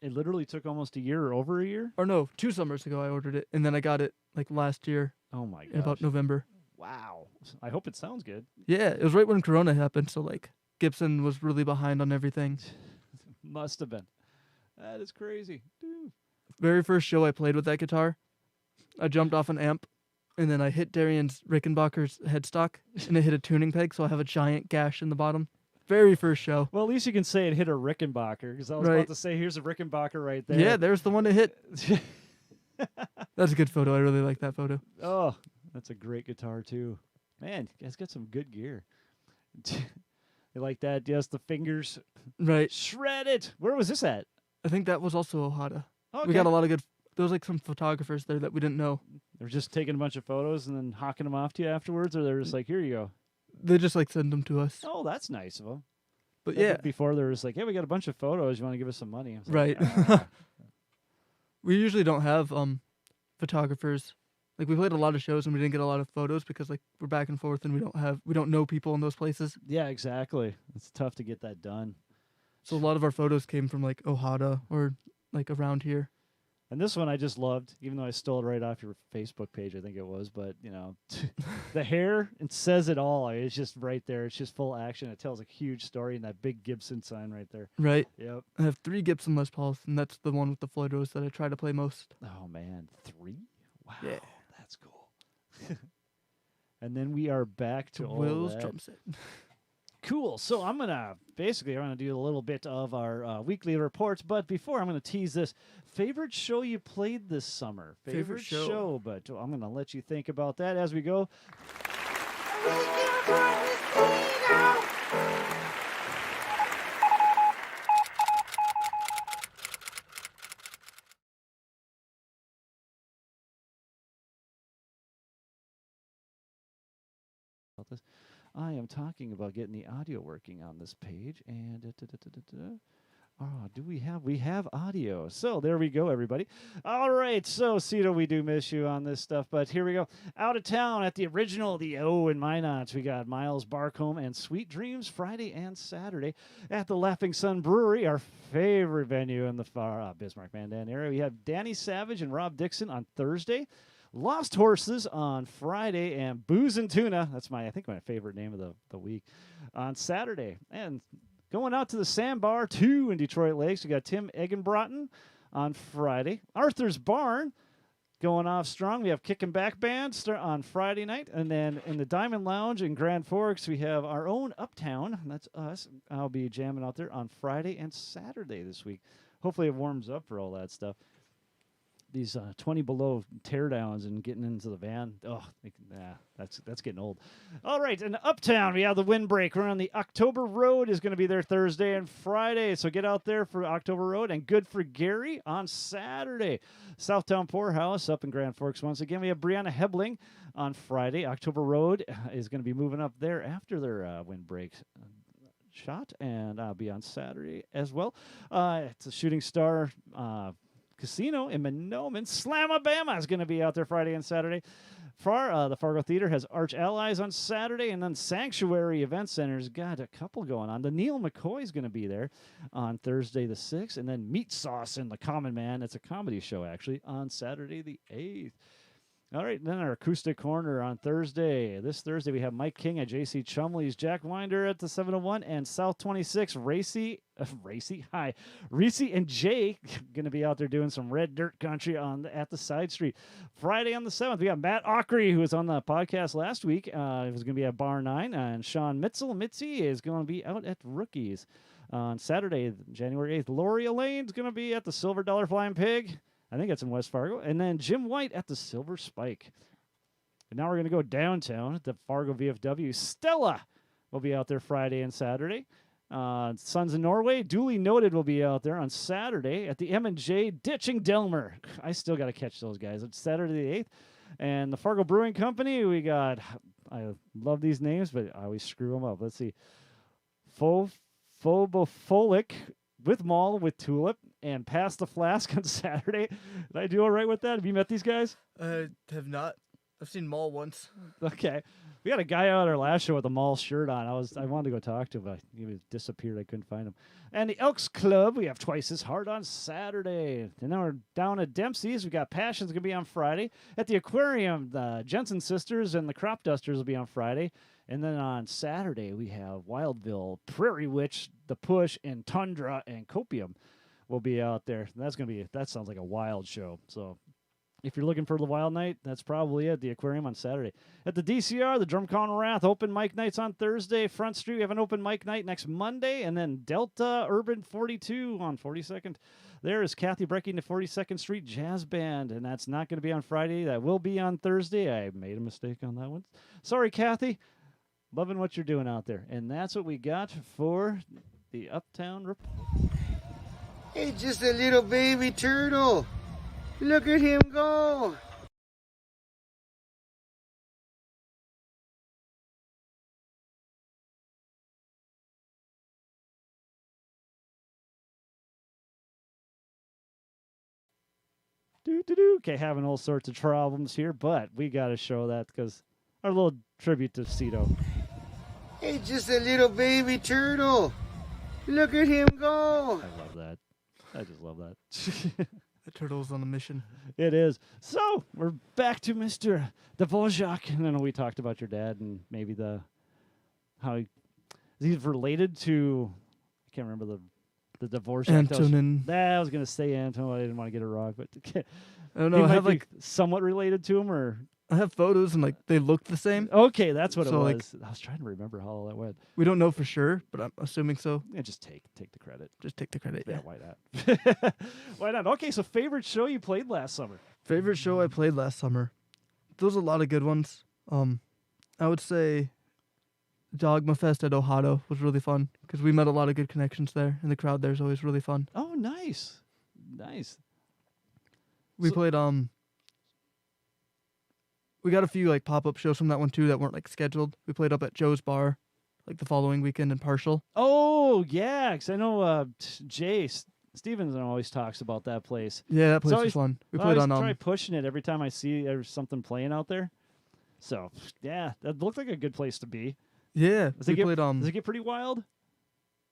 It literally took almost a year or over a year? Or no, 2 summers ago I ordered it, and then I got it like last year Oh my in gosh. about November. Wow. I hope it sounds good. Yeah, it was right when Corona happened, so like Gibson was really behind on everything. Must have been. That is crazy. Dude. Very first show I played with that guitar, I jumped off an amp, and then I hit Darian's Rickenbacker's headstock, and it hit a tuning peg, so I have a giant gash in the bottom. Very first show. Well, at least you can say it hit a Rickenbacker, because I was Right. about to say, here's a Rickenbacker right there. Yeah, there's the one it hit. That's a good photo. I really like that photo. Oh, that's a great guitar, too. Man, you guys got some good gear. You like that? Yes, the fingers. Right. Shred it. Where was this at? I think that was also Ojada. Okay. We got a lot of good... There was like some photographers there that we didn't know. They're just taking a bunch of photos and then hawking them off to you afterwards, or they're just like, here you go. They just like send them to us. Oh, that's nice of them. But yeah, Before there was like, hey, we got a bunch of photos. You want to give us some money? I was right. like, "Ah." We usually don't have photographers Like we played a lot of shows and we didn't get a lot of photos because like we're back and forth and we don't know people in those places. Yeah, exactly. It's tough to get that done. So a lot of our photos came from like Ohada or like around here. And this one I just loved, even though I stole it right off your Facebook page, I think it was. But, the hair, it says it all. It's just right there. It's just full action. It tells a huge story, and that big Gibson sign right there. Right. Yep. I have 3 Gibson Les Pauls, and that's the one with the Floyd Rose that I try to play most. Oh, man. 3? Wow. Yeah. That's cool. And then we are back to all Will's that. drum set. Cool. So I'm going to do a little bit of our weekly reports. But before, I'm going to tease this. Favorite show you played this summer? Favorite show. But I'm going to let you think about that as we go. This. I am talking about getting the audio working on this page, and do we have audio? So there we go, everybody. All right, so Cito, we do miss you on this stuff, but here we go. Out of town at the original, the O in Minot, we got Miles Barcombe and Sweet Dreams Friday and Saturday at the Laughing Sun Brewery, our favorite venue in the far Bismarck Mandan area. We have Danny Savage and Rob Dixon on Thursday. Lost Horses on Friday, and Booze and Tuna, that's I think my favorite name of the week, on Saturday. And going out to the Sandbar 2 in Detroit Lakes, we got Tim Eggenbrotten on Friday. Arthur's Barn going off strong. We have Kickin' Back Band on Friday night. And then in the Diamond Lounge in Grand Forks, we have our own Uptown. That's us. I'll be jamming out there on Friday and Saturday this week. Hopefully it warms up for all that stuff. These 20 below teardowns and getting into the van. That's getting old. All right, in Uptown, we have the Windbreak. We're on the October Road is going to be there Thursday and Friday. So get out there for October Road, and Good for Gary on Saturday. Southtown Poorhouse up in Grand Forks. Once again, we have Brianna Hebling on Friday. October Road is going to be moving up there after their Windbreak shot, and I'll be on Saturday as well. It's a Shooting Star Casino in Monoman. Slamabama is going to be out there Friday and Saturday. The Fargo Theater has Arch Allies on Saturday, and then Sanctuary Event Center's got a couple going on. The Neil McCoy is going to be there on Thursday the 6th, and then Meat Sauce and the Common Man. It's a comedy show, actually, on Saturday the 8th. All right, then our Acoustic Corner on Thursday. This Thursday, we have Mike King at J.C. Chumley's, Jack Winder at the 701, and South 26, Reese and Jay going to be out there doing some red dirt country at the side street. Friday on the 7th, we got Matt Ockery, who was on the podcast last week. He was going to be at Bar 9, and Sean Mitzi is going to be out at Rookies. On Saturday, January 8th, Lori Elaine's going to be at the Silver Dollar Flying Pig. I think it's in West Fargo. And then Jim White at the Silver Spike. And now we're going to go downtown at the Fargo VFW. Stella will be out there Friday and Saturday. Sons of Norway, duly noted, will be out there on Saturday at the M&J Ditching Delmer. I still got to catch those guys. It's Saturday the 8th. And the Fargo Brewing Company, we got, I love these names, but I always screw them up. Let's see. Phobofolic with Mall with Tulip, and Pass the Flask on Saturday. Did I do all right with that? Have you met these guys? I have not. I've seen Mall once. Okay. We had a guy out at our last show with a Mall shirt on. I wanted to go talk to him, but he disappeared. I couldn't find him. And the Elks Club, we have Twice as Hard on Saturday. And then we're down at Dempsey's. We got Passion's going to be on Friday. At the Aquarium, the Jensen Sisters and the Crop Dusters will be on Friday. And then on Saturday, we have Wildville, Prairie Witch, The Push, and Tundra and Copium will be out there. That sounds like a wild show. So if you're looking for the wild night, that's probably it. The Aquarium on Saturday. At the DCR, the Drum Con Wrath, open mic nights on Thursday. Front Street, we have an open mic night next Monday. And then Delta Urban 42 on 42nd. There is Kathy Brecking, the 42nd Street Jazz Band. And that's not going to be on Friday. That will be on Thursday. I made a mistake on that one. Sorry, Kathy. Loving what you're doing out there. And that's what we got for the Uptown Report. Hey, just a little baby turtle. Look at him go. Do, Okay, having all sorts of problems here, but we got to show that because our little tribute to Cito. Hey, just a little baby turtle. Look at him go. I love that. I just love that. The turtle's on a mission. It is. So we're back to Mr. Dvorak, and then we talked about your dad and maybe how he's related to. I can't remember the Dvorak. Antonin. I was gonna say Anton. I didn't want to get it wrong, but I don't know. he I might have be somewhat related to him, or I have photos and like they look the same. okay, that's what So, it like- was. I was trying to remember how all that went. We don't know for sure, but I'm assuming so. Yeah, just take the credit. Just take the credit. Yeah, Yeah. why not? Why not? Okay, so favorite show you played last summer? Favorite show I played last summer. There was a lot of good ones. I would say Dogma Fest at Ohio was really fun because we met a lot of good connections there, and the crowd there is always really fun. Oh, nice. We So- played we got a few like pop-up shows from that one too that weren't like scheduled. We played up at Joe's Bar like the following weekend in Partial. Oh, yeah, because I know Jay Stevenson always talks about that place. Yeah, that place always- was fun. We I played always on try pushing it every time I see there's something playing out there. So, yeah, that looked like a good place to be. yeah, Does we it get, played Does it get pretty wild?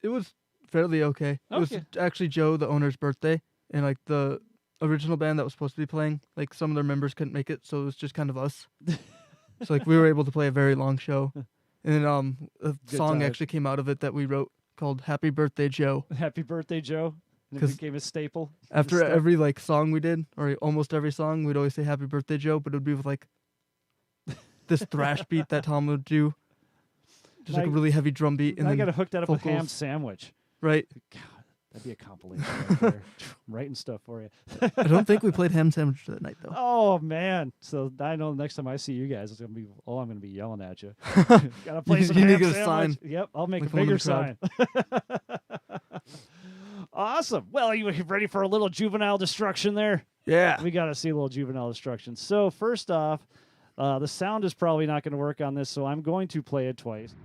it was fairly okay. It was Okay. actually Joe, the owner's birthday, and like the original band that was supposed to be playing, like some of their members couldn't make it, so it was just kind of us. So like we were able to play a very long show, and then a Good song times. actually came out of it that we wrote called "Happy Birthday, Joe." Happy birthday, Joe. And it 'Cause became a staple. After Stuff. every like song we did, or almost every song, we'd always say "Happy Birthday, Joe," but it would be with like this thrash beat that Tom would do, just like a Like- really heavy drum beat, and I then got to hook that up with ham vocals. sandwich. right. God, that'd be a compilation right there. I'm writing stuff for you. I don't think we played ham sandwich that night though. Oh man! So I know the next time I see you guys, it's gonna be I'm gonna be yelling at you. Gotta play You some need to ham get a sandwich. sign. Yep, I'll make Like a the one in bigger the sign. Awesome. Well, you ready for a little Juvenile Destruction there? Yeah. We got to see a little Juvenile Destruction. So first off, the sound is probably not going to work on this, so I'm going to play it twice.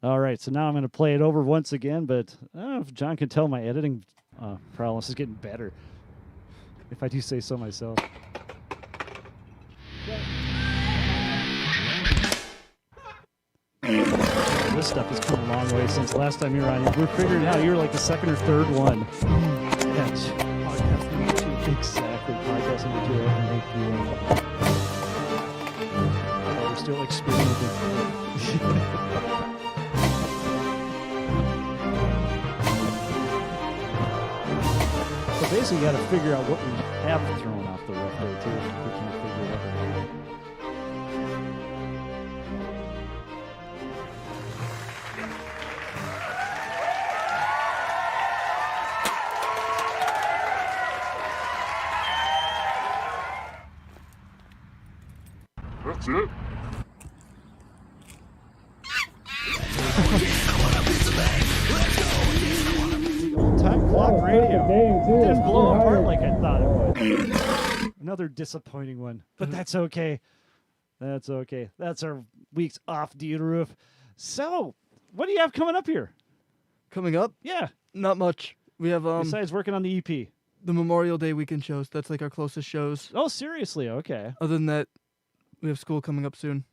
All right, so now I'm going to play it over once again, but I don't know if John can tell my editing prowess is getting better, if I do say so myself. This stuff has come a long way since last time you were on. We're figuring out you're like the second or third one. Yeah, podcast number 2. Exactly, podcast number 2. I make you. Oh, we're still experimenting. So basically, you got to figure out what we have thrown off the roof there too. We can't figure it out. That's it. Time clock radio. Didn't blow apart like I thought it would. Another disappointing one, but that's okay. That's okay. That's our week's off the roof. So, what do you have coming up here? Coming up, Yeah. not much. We have Besides working on the EP. the Memorial Day weekend shows. That's like our closest shows. Oh, seriously? Okay. Other than that, we have school coming up soon.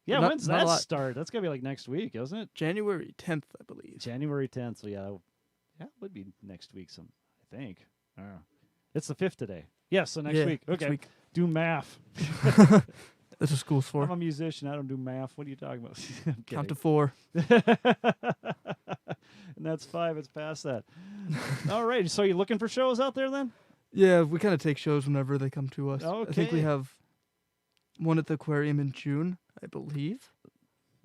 Yeah. Not- When's not a that lot. start? That's gonna be like next week, isn't it? January 10th, I believe. January 10th. So yeah, it would be next week. I think. I don't know. It's the 5th today. Yes. So next Yeah, week. next Okay. week. Do math. That's what school's for. I'm a musician. I don't do math. What are you talking about? I'm Count kidding. to 4. And that's 5. It's past that. All right. So you looking for shows out there then? Yeah, we kind of take shows whenever they come to us. I think we Okay. have one at the aquarium in June, I believe.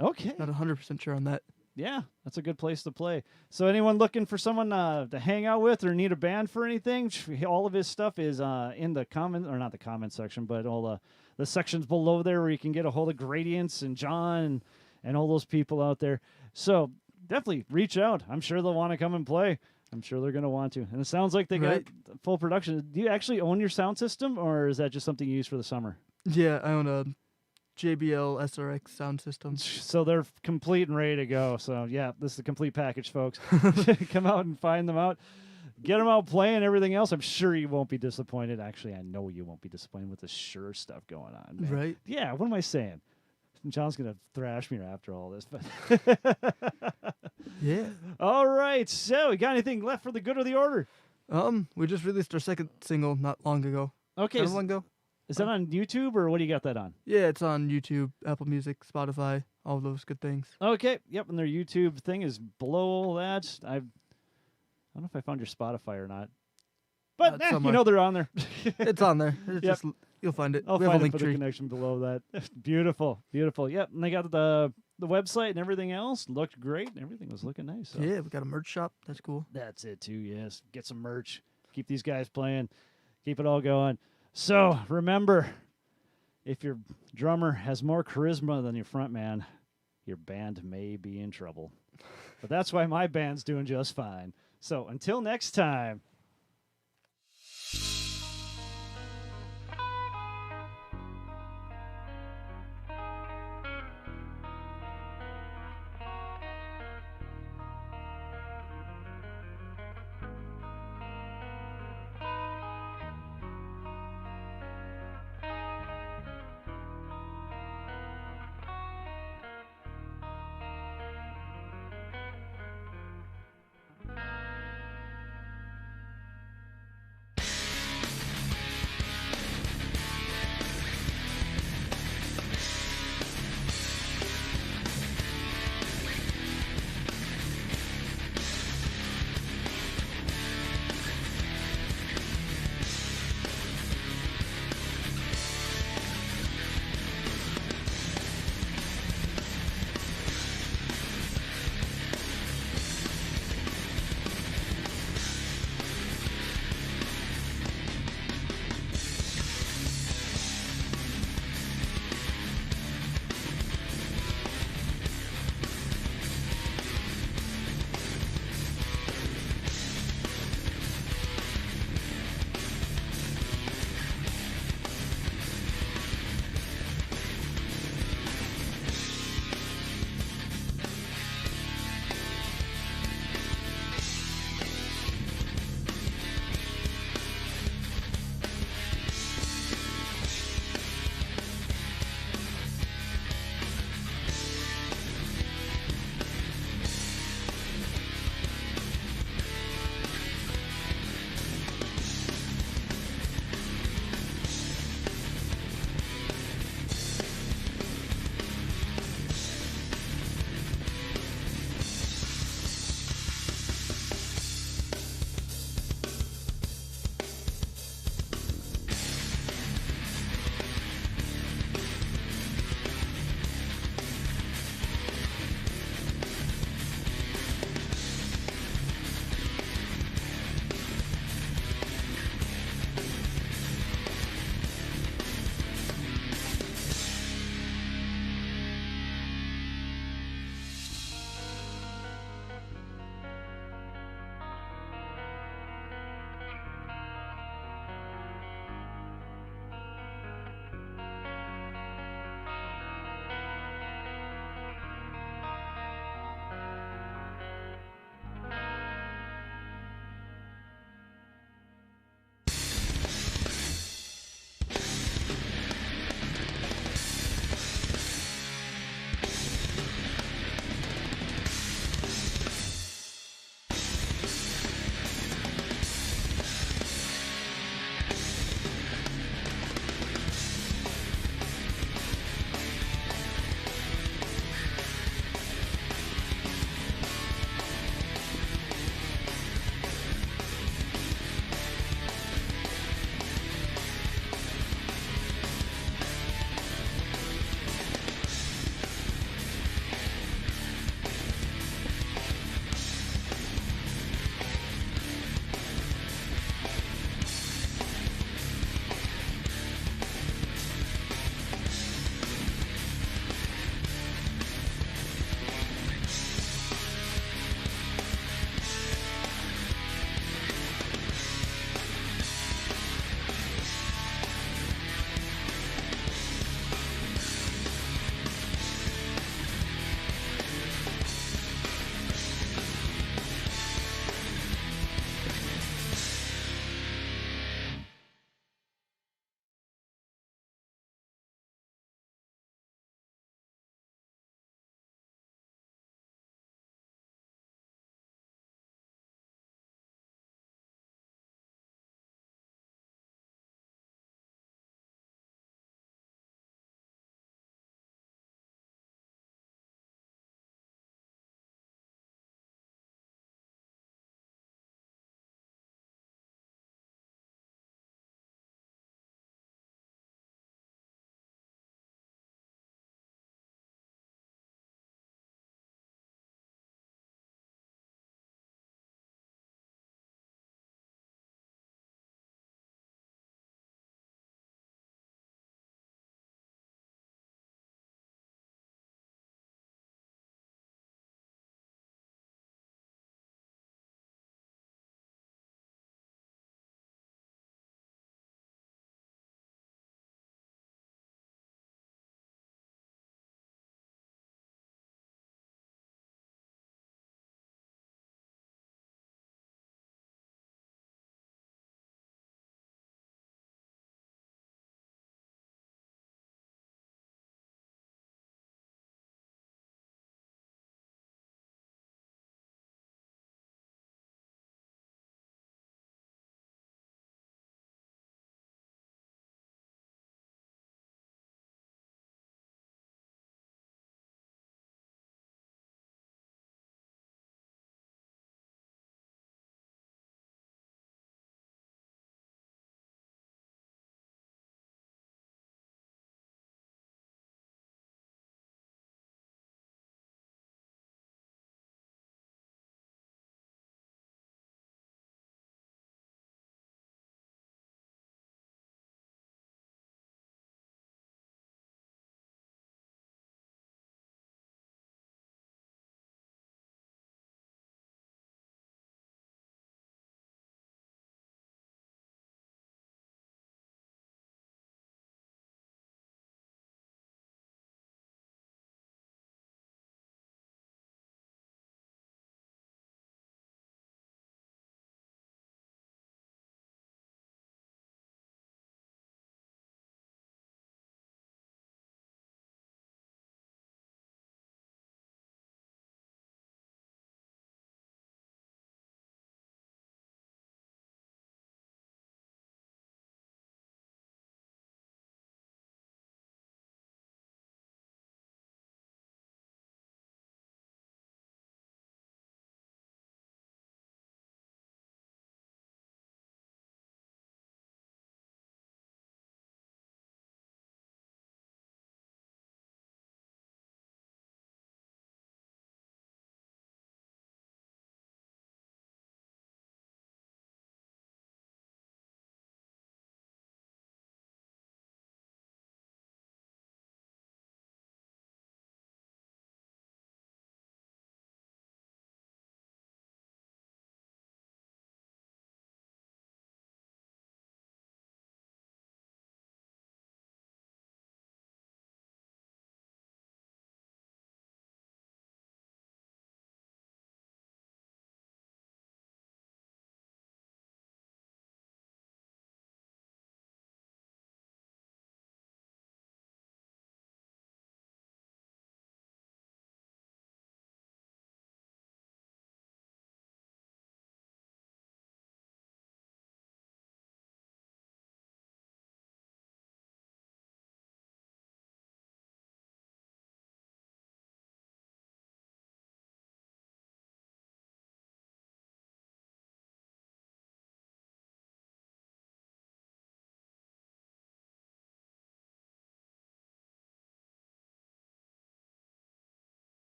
Okay. Not 100% sure on that. Yeah, that's a good place to play. So anyone looking for someone to hang out with or need a band for anything, all of his stuff is in the comment, or not the comment section, but all the sections below there where you can get a hold of Gradience and John and all those people out there. So definitely reach out. I'm sure they'll want to come and play. I'm sure they're going to want to. And it sounds like they got full production. Do you actually own your sound system, or is that just something you use for the summer? Yeah, I own a JBL SRX sound system. So they're complete and ready to go. So, yeah, this is the complete package, folks. Come out and find them out. Get them out playing everything else. I'm sure you won't be disappointed. Actually, I know you won't be disappointed with the Sure stuff going on. Man. Right. Yeah, what am I saying? John's going to thrash me after all this. But Yeah. all right. So, you got anything left for the good of the order? We just released our second single not long ago. Okay. Not long ago. Is that on YouTube, or what do you got that on? Yeah, it's on YouTube, Apple Music, Spotify, all those good things. Okay. Yep. And their YouTube thing is below that. I don't know if I found your Spotify or not. But you somewhere. know they're on there. It's on there. It's Yep. just you'll find it. I'll We have a find it link for the tree. connection below that. Beautiful. Beautiful. Yep. And they got the website and everything else. Looked great. Everything was looking nice. So. Yeah, we got a merch shop. That's cool. That's it, too. Yes. Get some merch. Keep these guys playing. Keep it all going. So remember, if your drummer has more charisma than your front man, your band may be in trouble. But that's why my band's doing just fine. So until next time.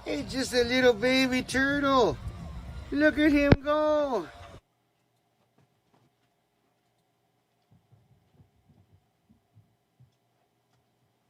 Hey, just a little baby turtle. Look at him go.